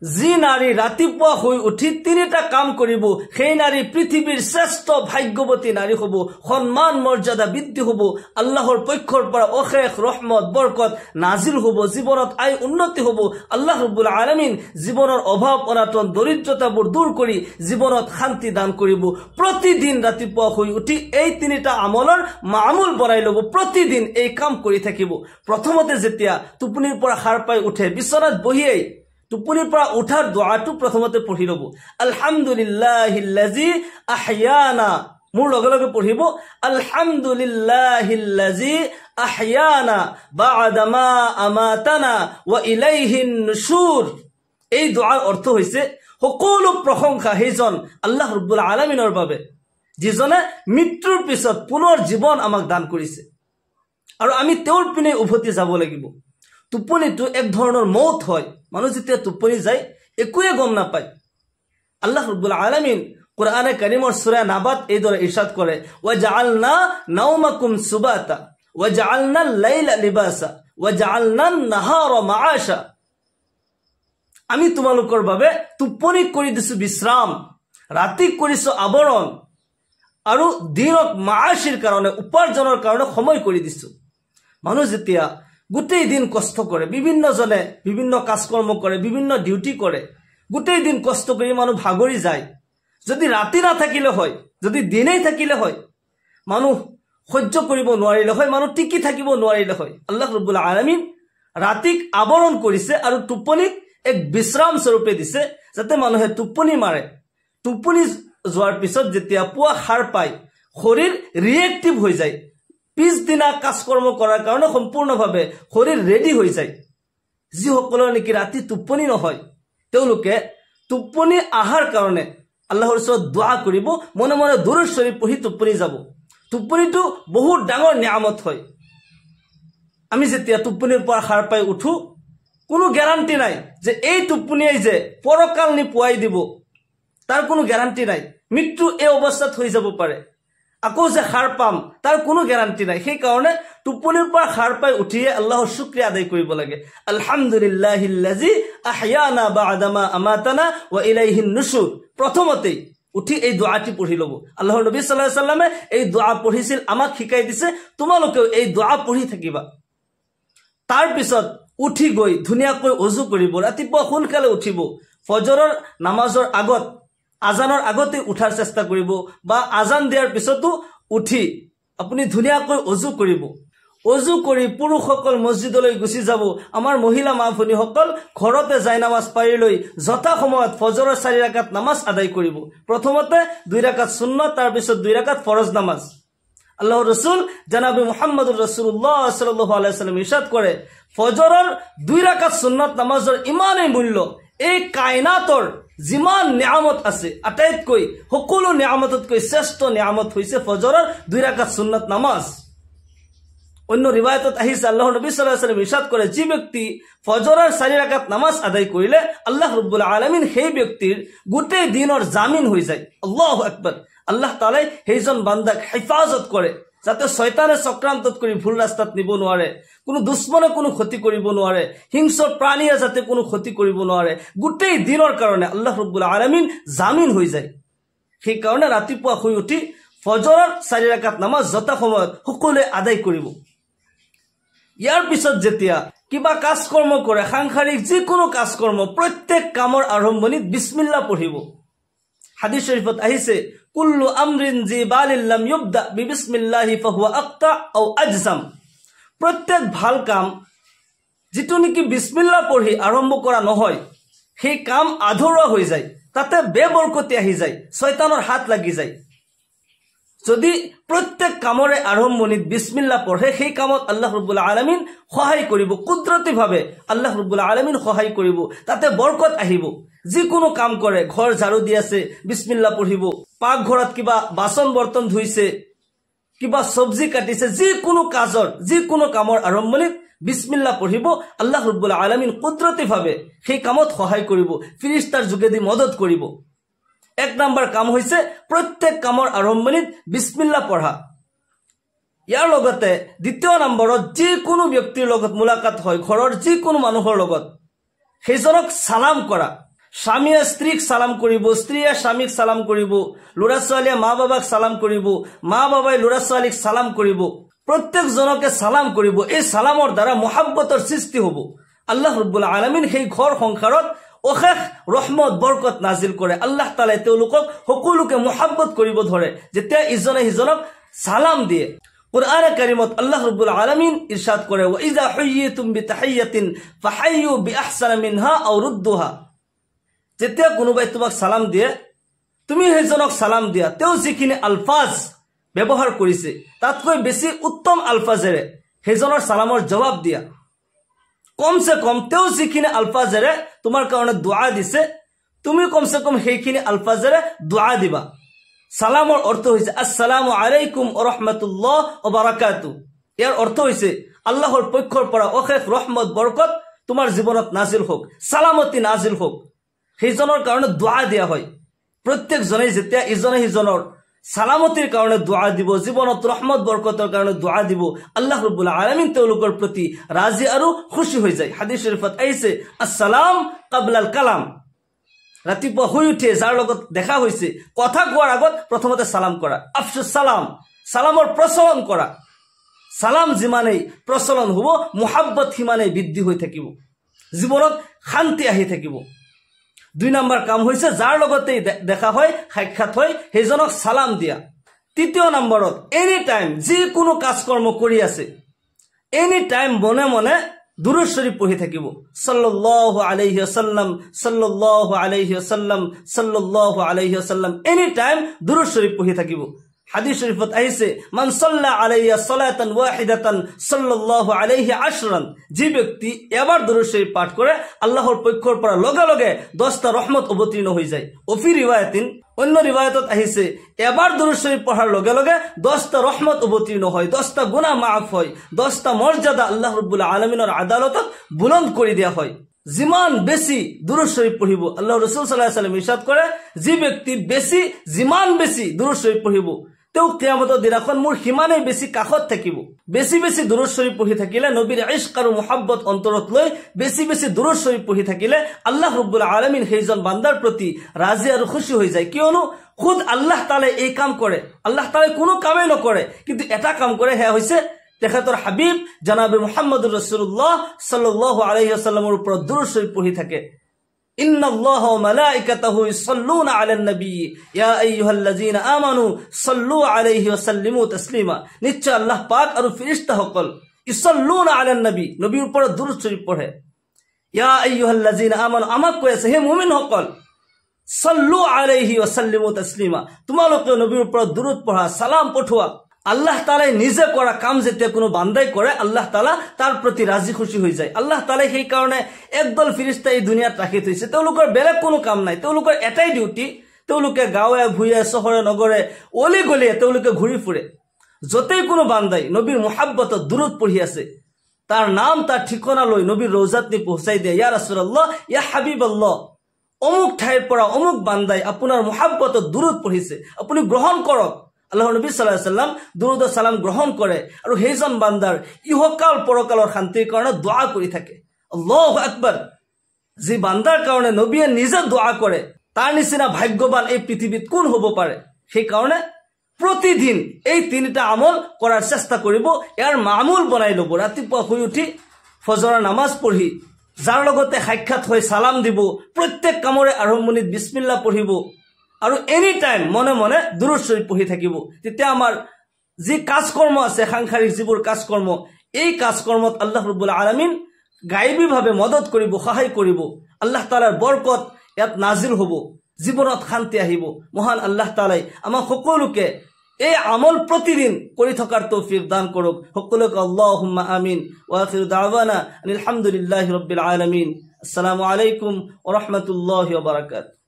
যি নাৰী ৰাতিপুৱা শুই উঠি তিনিটা কাম কৰিব সেই নাৰী পৃথিবীৰ শ্ৰেষ্ঠ ভাগ্যবতী নাৰী হব সম্মান মৰ্যাদা বৃদ্ধি হব আল্লাহৰ পক্ষৰ পৰা অশেষ ৰহমত বৰকত নাজিল হব জীবনত আয় উন্নতি হব আল্লাহ ৰাব্বুল আলামিন জীবনৰ অভাৱ অনাটন দৰিদ্ৰতাবোৰ দূৰ কৰি জীবনত শান্তি দান কৰিব প্ৰতিদিন ৰাতিপুৱা শুই উঠি এই তিনিটা আমলৰ মামুল বনাই লব প্ৰতিদিন এই কাম কৰি থাকিব প্ৰথমতে যেতিয়া টোপনিৰ পৰা সাৰ পাই উঠে বিছনাত বহিয়েই টোপনিৰ পৰা উঠাৰ দোৱাটো প্ৰথমতে পঢ়ি লব আলহামদুলিল্লাহিল্লাযী আহয়ানা মোৰ লগে লগে পঢ়িব আলহামদুলিল্লাহিল্লাযী আহয়ানা বা'দা মা আমাতানা ওয়া ইলাইহিন নুশুৰ এই দোৱাৰ অৰ্থ হৈছে সকলো প্ৰশংসা হেজন আল্লাহ ৰাব্বুল আলামিনৰ বাবে যিজনে মৃত্যুৰ পিছত পুনৰ জীৱন আমাক দান কৰিছে আৰু আমি তেওঁৰ পিনে উভতি যাব লাগিব টোপনিটো এক ধৰণৰ মৌত হয় মানুহ যেতিয়া টোপনি যায় একোৱে গম নাপায় আল্লাহ ৰাব্বুল আলামিন কুৰআনে কাৰীমৰ সূৰা নাবাত এই দৰে ইৰশাদ কৰে ওয়াজআলনা নাওমাকুম সুবাতা ওয়াজআলনা লাইলা লিবাসা ওয়াজআলনা নাহাৰা মাআশা আমি তোমালোকৰ বাবে টোপনি কৰি দিছো বিশ্ৰাম ৰাতি কৰিছো আবৰণ আৰু দিনক মাআশিৰ কাৰণে উপাৰ্জনৰ কাৰণে সময় কৰি দিছো মানুহ যেতিয়া গোটেই দিন কষ্ট কৰে বিভিন্নজনে বিভিন্ন কাজকৰ্ম কৰে বিভিন্ন ডিউটি কৰে গোটেই দিন কষ্ট কৰি মানুহ ভাগৰি যায় যদি ৰাতি না থাকিলে হয় যদি দিনেই থাকিলে হয় মানুহ সহ্য কৰিব নোৱাৰিলে হয় মানুহ টিকি থাকিব নোৱাৰিলে হয় আল্লাহ ৰাব্বুল আলামিন ৰাতিক আবৰণ কৰিছে আৰু টোপনিক এক বিশ্ৰাম স্বৰূপে দিছে যাতে মানুহে টোপনি মাৰে টোপনি যোৱাৰ পিছত যেতিয়া পুৱা সাৰ পায় শৰীৰ ৰিএক্টিভ হৈ যায় পিছদিনা কাজকৰ্ম কৰাৰ কাৰণে সম্পূৰ্ণভাৱে শৰীৰ ৰেডি হৈ যায় যিসকলৰ নেকি ৰাতি টোপনি নহয় তেওঁলোকে টোপনি আহাৰ কাৰণে আল্লাহৰ ওচৰত দোয়া কৰিব মনে মনে দুৰুদ শৰীফ পঢ়ি টোপনি যাব টোপনিটো বহুত ডাঙৰ নিয়ামত হয় আমি যেতিয়া টোপনিৰ পৰা সাৰ পাই উঠো কোনো গ্যাৰান্টি নাই যে এই টোপনিয়ে যে পৰকাল নি পুৱাই দিব তাৰ কোনো গ্যাৰান্টি নাই মৃত্যু এই অৱস্থাত হৈ যাব পাৰে আকৌ যে সাৰ পাম তাৰ কোনো গ্যাৰান্টি নাই সেই কাৰণে টোপনিৰ পৰা সাৰ পাই উঠিয়ে আল্লাহৰ শুকৰিয়া আদায় কৰিব লাগে আলহামদুলিল্লাহিল্লাযী আহয়ানা বা'দা মা আমাতানা ওয়া ইলাইহিন নুশুৰ প্ৰথমতে উঠি এই দোয়াটি পঢ়ি লব আল্লাহৰ নবী সাল্লাল্লাহু আলাইহি সাল্লামে এই দোয়া পঢ়িছিল আমাক শিকাই দিছে তোমালোকেও এই দোয়া পঢ়ি থাকিবা তাৰ পিছত উঠি গৈ ধুনিয়াকৈ ওযু কৰিব ৰাতিপুৱা সোনকালে উঠিব ফজৰৰ নামাজৰ আগত আজানৰ আগতে উঠাৰ চেষ্টা কৰিব বা আজান দিয়াৰ পিছতো উঠি আপুনি ধুনিয়াকৈ ওযু কৰিব ওযু কৰি পুৰুষসকল মছজিদলৈ গুচি যাব আমাৰ মহিলা মা ভনীসকল ঘৰতে যাই নামাজ পাৰি লৈ যথা সময়ত ফজৰৰ 4 ৰাকাত নামাজ আদায় কৰিব প্ৰথমতে 2 ৰাকাত সুন্নত তাৰ পিছত 2 ৰাকাত ফৰজ নামাজ আল্লাহৰ ৰাসূল জনাবে মুহাম্মদুৰ ৰাসূলুল্লাহ সাল্লাল্লাহু আলাইহি ওয়াসাল্লাম ইৰশাদ কৰে ফজৰৰ 2 ৰাকাত সুন্নত নামাজৰ ইমানেই মূল্য এই কায়নাতৰ জিমান নিয়ামত আছে আটাইতকৈ সকলো নিয়ামততকৈ শ্ৰেষ্ঠ নিয়ামত হৈছে ফজৰৰ 2 ৰাকাত সুন্নত নামাজ অন্য রিবায়াতত আহিছে আল্লাহর নবী সাল্লাল্লাহু আলাইহি ওয়াসাল্লাম ইরশাদ করে যে ব্যক্তি ফজরের 4 রাকাত নামাজ আদায় করিলে আল্লাহ রাব্বুল আলামিন সেই ব্যক্তির গোটেই দিনের জামিন হয়ে যায় আল্লাহু আকবার আল্লাহ তাআলা সেইজন বান্দাক হেফাজত করে যাতে শয়তানে চক্ৰান্তত কৰি ভুল ৰাস্তাত নিব নোৱাৰে কোনো দুশ্মনে কোনো ক্ষতি কৰিব নোৱাৰে হিংস্ৰ প্ৰাণীয়ে যাতে কোনো ক্ষতি কৰিব নোৱাৰে গোটেই দিনৰ কাৰণে আল্লাহ ৰাব্বুল আলামিন জামিন হৈ যায় সেই কাৰণে ৰাতিপুৱা শুই উঠি ফজৰৰ 4 ৰাকাত নামাজ যথা সময়ত সকলোৱে আদায় কৰিব ইয়াৰ পিছত যেতিয়া কিবা কাজকৰ্ম কৰে সাংসাৰিক যিকোনো কাজকৰ্ম প্ৰত্যেক কামৰ আৰম্ভণিত বিসমিল্লাহ পঢ়িব হাদিস শরীফত আহিছে কুল্লু আমরিন জিবালিল লাম ইবদা বিবিসমিল্লাহি ফাহুয়া আক্তা আও আজজাম প্রত্যেক ভাল কাম যেটো নেকি বিসমিল্লাহ পঢ়ি আৰম্ভ কৰা নহয় সেই কাম আধৰুৱা হৈ যায় তাতে বেবৰকতি আহি যায় শয়তানৰ হাত লাগি যায় যদি প্ৰত্যেক কামৰে আৰম্ভণিত বিসমিল্লাহ পঢ়ে সেই কামত আল্লাহ ৰাব্বুল আলামিন সহায় কৰিব কুদৰতি ভাবে আল্লাহ ৰাব্বুল আলামিন সহায় কৰিব তাতে বৰকত আহিব যিকোনো কাম কৰে ঘৰ ঝাৰু দি আছে বিসমিল্লাহ পঢ়িব পাক ঘৰত কিবা বাসন বৰ্তন ধুইছে কিবা সবজি কাটিছে যিকোনো কাজৰ যিকোনো কামৰ আৰম্ভণিত বিসমিল্লাহ পঢ়িব আল্লাহ ৰাব্বুল আলামিন কুদৰতি ভাবে সেই কামত সহায় কৰিব ফেৰেশতাৰ যোগেদি মদত কৰিব এক নাম্বাৰ কাম হইছে প্ৰত্যেক কামৰ আৰম্ভণিত বিসমিল্লাহ পঢ়া ইয়াৰ লগতে দ্বিতীয় নম্বৰত যে কোনো ব্যক্তিৰ লগত মুলাকাত হয় ঘৰৰ যে কোনো মানুহৰ লগত সেইজনক সালাম কৰা স্বামীয়ে স্ত্ৰীক সালাম কৰিব, স্ত্ৰীয়ে স্বামীক সালাম কৰিব, ল'ৰা ছোৱালীয়ে মা বাবাক সালাম কৰিব, মা বাবাই ল'ৰা ছোৱালীক সালাম কৰিব, প্ৰত্যেকজনকে সালাম কৰিব। এই সালামৰ দ্বাৰা মহাব্বতৰ সৃষ্টি হ'ব। আল্লাহ ৰাব্বুল আলামিন সেই ঘৰ সংসাৰত অশেষ ৰহমত বৰকত নাজিল কৰে। আল্লাহ তাআলাই তেওঁলোকক সকলোকে মহাব্বত কৰিব ধৰে যেতিয়া ইজনে সিজনক সালাম দিয়ে। কুরআনে কারীমত আল্লাহ রাব্বুল আলামিন ইরশাদ করে, ওয়া ইযা হুয়িতুম বিতাহিয়াতিন ফাহাইয়ু বিআহসানা মিনহা আও রুদ্দুহা। যেতিয়া কোনোবাই তোমাক সালাম দিয়ে তুমি সেইজনক সালাম দিয়া, তেওঁ যিখিনি আলফাজ ব্যৱহাৰ কৰিছে তাতকৈ বেছি উত্তম আলফাজেৰে সেইজনৰ সালামৰ জবাব দিয়া। কমসে কম তেওঁ যিখিনি আলফাজেৰে তোমাৰ কাৰণে দুআ দিছে তুমি কমসে কম সেইখিনি আলফাজেৰে দুআ দিবা। সালামৰ অৰ্থ হইছে আসসালামু আলাইকুম ওয়া ৰাহমাতুল্লাহ ওয়া বাৰাকাতুহু। এৰ অৰ্থ হইছে আল্লাহৰ পক্ষৰ পৰা অশেষ ৰহমত বৰকত তোমাৰ জীৱনত নাজিল হোক, সালামতি নাজিল হোক। সেইজনৰ কাৰণে দুআ দিয়া হয়। প্ৰত্যেকজনে যেতিয়া ইজনে সিজনৰ সালামতিৰ কাৰণে দুআ দিব, জীৱনত ৰহমত বৰকতৰ কাৰণে দুআ দিব, আল্লাহ ৰাব্বুল আলামিন তেওঁলোকৰ প্ৰতি ৰাজি আৰু খুশি হৈ যায়। হাদিস শৰীফত আহিছে আসসালাম ক্বাবলাল কালাম। ৰাতিপুৱা শুই উঠে যাৰ লগত দেখা হৈছে কথা কোৱাৰ আগত প্ৰথমতে সালাম কৰা। আফসুস সালাম, সালামৰ প্ৰচলন কৰা। সালাম যিমানেই প্ৰচলন হ'ব মুহাব্বত সিমানেই বৃদ্ধি হৈ থাকিব, জীৱনত শান্তি আহি থাকিব। 2 নম্বৰ কাম হৈছে যাৰ লগতে দেখা হয় সাক্ষাৎ হয় সেইজনক সালাম দিয়া। 3 নম্বৰত এনি টাইম যিকোনো কাজকৰ্ম কৰি আছে এনি টাইম মনে মনে দুরূদ শরীফ পড়ি থাকিব। সাল্লাল্লাহু আলাইহি ওয়াসাল্লাম, সাল্লাল্লাহু আলাইহি ওয়াসাল্লাম, সাল্লাল্লাহু আলাইহি ওয়াসাল্লাম। এনি টাইম দুরূদ শরীফ পড়ি থাকিব। হাদিস শরীফত আহিছে মান সাল্লা আলাইয়া সালাতান ওয়াহিদাতান সাল্লাল্লাহু আলাইহি আশরান। যে ব্যক্তি এবার দুরূদ শরীফ পাঠ করে আল্লাহর পক্ষৰ পৰা লগে লগে 10টা রহমত অবতীর্ণ হৈ যায়। ওফি রিওয়ায়াতিন, অন্য রিওয়ায়াতত আহিছে এবার দুরূদ শরীফ পড়ার লগে লগে 10টা রহমত অবতীর্ণ হয়, 10টা গুনাহ মাফ হয়, 10টা মর্যাদা আল্লাহ রাব্বুল আলামিনের আদালতত বুলন্দ করে দেয়া হয়। যিমান বেশি দুরূদ শরীফ পড়িব, আল্লাহ রাসূল সাল্লাল্লাহু আলাইহি ওয়াসাল্লাম ইরশাদ করে যে ব্যক্তি যিমান বেশি দুরূদ শরীফ পড়িব তেওঁ কিয়ামতৰ দিনাখন মোৰ সিমানেই বেছি কাষত থাকিব। বেছি বেছি দুৰূদ শৰীফ পঢ়ি থাকিলে, নবীৰ ইশক আৰু মুহাব্বত অন্তৰত লৈ বেছি বেছি দুৰূদ শৰীফ পঢ়ি থাকিলে আল্লাহ ৰাব্বুল আলামিন সেইজন বান্দাৰ প্ৰতি ৰাজি আৰু খুশি হৈ যায়। কিয়নো খুদ আল্লাহ তাআলাই এই কাম কৰে। আল্লাহ তাআলাই কোনো কামেই নকৰে, কিন্তু এটা কাম কৰে, সেয়া হৈছে তেখেতৰ হাবিব জনাবে মুহাম্মদুৰ ৰাসূলুল্লাহ সাল্লাল্লাহু আলাইহি ওয়াসাল্লামৰ ওপৰত দুরূদ শরীফ পঢ়ি থাকে। ইন্নাল্লাহা ওয়া মালাইকাতাহু ইউসাল্লুনা আলান নবী ইয়া আইয়ুহাল্লাযীনা আমানু সাল্লু আলাইহি ওয়া সাল্লিমু তাসলিমা। নিশ্চয় আল্লাহ পাক আৰু ফেৰেশতাসকল ইউসাল্লুনা আলান নবী, নবীৰ ওপৰত দুরূদ শরীফ পঢ়ে। ইয়া আইয়ুহাল্লাযীনা আমানু, আমাক কৈ আছে হে মুমিনসকল, সাল্লু আলাইহি ওয়া সাল্লিমু তাসলিমা, তোমালোকে নবীৰ ওপৰত দুৰূদ পঢ়া, সালাম পঠোৱা। আল্লাহ তাআলাই নিজে কৰা কাম যেতিয়া কোনো বান্দাই কৰে আল্লাহ তাআলা তাৰ প্ৰতি ৰাজি খুশি হৈ যায়। আল্লাহ তাআলাই সেই কাৰণে একদল ফেৰেশতা এই দুনিয়াত ৰাখি থৈছে। তেওঁলোকৰ বেলেগ কোনো কাম নাই, তেওঁলোকৰ এটাই ডিউটি, তেওঁলোকে গাঁৱে ভূঞে চহৰে নগৰে অলি গলিয়ে তেওঁলোকে ঘূৰি ফুৰে। যতেই কোনো বান্দাই নবীৰ মুহাব্বতত দুৰূদ পঢ়ি আছে তাৰ নাম তাৰ ঠিকনা লৈ নবীৰ ৰওজাত নি পहुঁচাই দিয়ে, ইয়া ৰাসূলুল্লাহ, ইয়া হাবিবাল্লাহ, অমুক ঠাইৰ পৰা অমুক বান্দাই আপোনাৰ মুহাব্বতত দুৰূদ পঢ়িছে, আপুনি গ্ৰহণ কৰক। আল্লাহৰ নবী সাল্লাল্লাহু আলাইহি ওয়াসাল্লাম দুৰূদ ও সালাম গ্ৰহণ কৰে আৰু সেইজন বান্দাৰ ইহকাল পৰকালৰ শান্তিৰ কাৰণে দোয়া কৰি থাকে। আল্লাহু আকবাৰ। যে বান্দাৰ কাৰণে নবীয়ে নিজে দোয়া কৰে তাৰ নিচিনা ভাগ্যৱান এই পৃথিৱীত কোন হ'ব পাৰে? সেই কাৰণে প্ৰতিদিন এই 3টা আমল কৰাৰ চেষ্টা কৰিব, ইয়াৰ মামুল বনাই ল'ব। ৰাতিপুৱা শুই উঠি ফজৰৰ নামাজ পঢ়ি যাৰ লগতে সাক্ষাৎ হৈ সালাম দিব, প্ৰত্যেক কামৰে আৰম্ভণিত বিসমিল্লাহ পঢ়িব আৰু এনি টাইম মনে মনে দুৰূদ শৰীফ পঢ়ি থাকিব। তেতিয়া আমাৰ যি কাজকৰ্ম আছে, সাংসাৰিক যিবোৰ কাজকৰ্ম, এই কাজকৰ্মত আল্লাহ ৰাব্বুল আলামিন গায়বীভাৱে মদত কৰিব, সহায় কৰিব। আল্লাহ তাআলাৰ বৰকত ইয়াত নাজিল হ'ব, জীৱনত শান্তি আহিব। মহান আল্লাহ তাআলাই আমাক সকলোকে এই আমল প্ৰতিদিন কৰি থকাৰ তৌফিক দান কৰক। সকলোকে আল্লাহুম্মা আমিন। ওয়া আখিৰু দাওয়ানা আলহামদুলিল্লাহি ৰাব্বিল আলামিন। আসসালামু আলাইকুম ওয়া ৰাহমাতুল্লাহি ওয়া বাৰাকাতুহু।